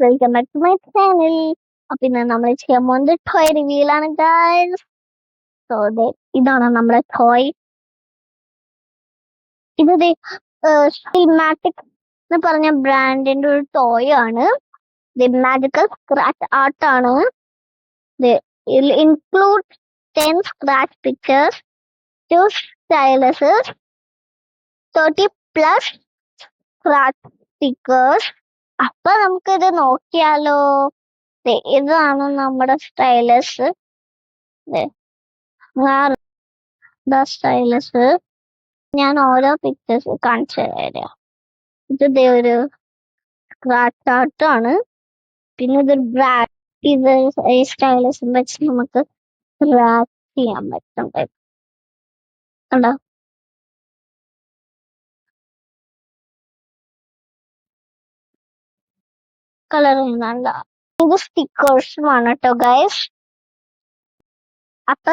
Welcome back to my channel. അപ്പൊ ഇന്ന് നമ്മൾ ചെയ്യാൻ പോകുന്നത് ടോയ് റിവ്യൂൽ ആണ് ഗൈസ്. സോ ഇതാണ് നമ്മുടെ ടോയ്. ഇത് സിൽമാറ്റിക് എന്ന് പറഞ്ഞ ബ്രാൻഡിന്റെ ഒരു ടോയ് ആണ്. മാജിക്കൽ സ്ക്രാച്ച് ആർട്ട് ആണ്. Include 10 scratch pictures, 2 styluses, 30 plus scratch stickers. അപ്പൊ നമുക്കിത് നോക്കിയാലോ. ഇതാണ് നമ്മുടെ സ്റ്റൈലസ്. സ്റ്റൈലസ് ഞാൻ ഓരോ പിക്ചേഴ്സ് കാണിച്ചു തരാം. ഇത് ഒരു സ്ക്രാച്ച് ആർട്ട് ആണ്. പിന്നെ ഇതൊരു ബ്രാൻഡ്. ഇത് ഈ സ്റ്റൈലസ് വെച്ച് നമുക്ക് സ്ക്രാച്ച് ചെയ്യാൻ പറ്റും. കണ്ടോ? കളർ ചെയ്യുന്നുണ്ട. ഇത് സ്റ്റിക്കേഴ്സും ആണ് കേട്ടോ ഗൈസ്. അപ്പൊ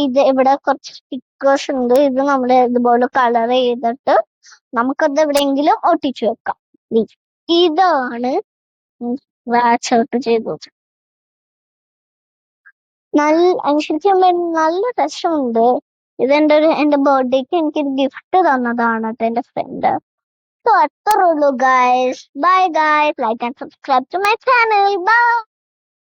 ഇത് ഇവിടെ കുറച്ച് സ്റ്റിക്കേഴ്സ് ഉണ്ട്. ഇത് നമ്മൾ ഇതുപോലെ കളർ ചെയ്തിട്ട് നമുക്കത് എവിടെയെങ്കിലും ഒട്ടിച്ചു വെക്കാം. ഇതാണ് സ്ക്രാച്ച് ഔട്ട് ചെയ്തത്. ശരിക്കും നല്ല രസമുണ്ട്. ഇത് എന്റെ ബർത്ത്ഡേക്ക് എനിക്ക് ഗിഫ്റ്റ് തന്നതാണ് എന്റെ ഫ്രണ്ട്. സോ അത്രേ ഉള്ളൂ guys. Bye guys. Like and subscribe to my channel. By.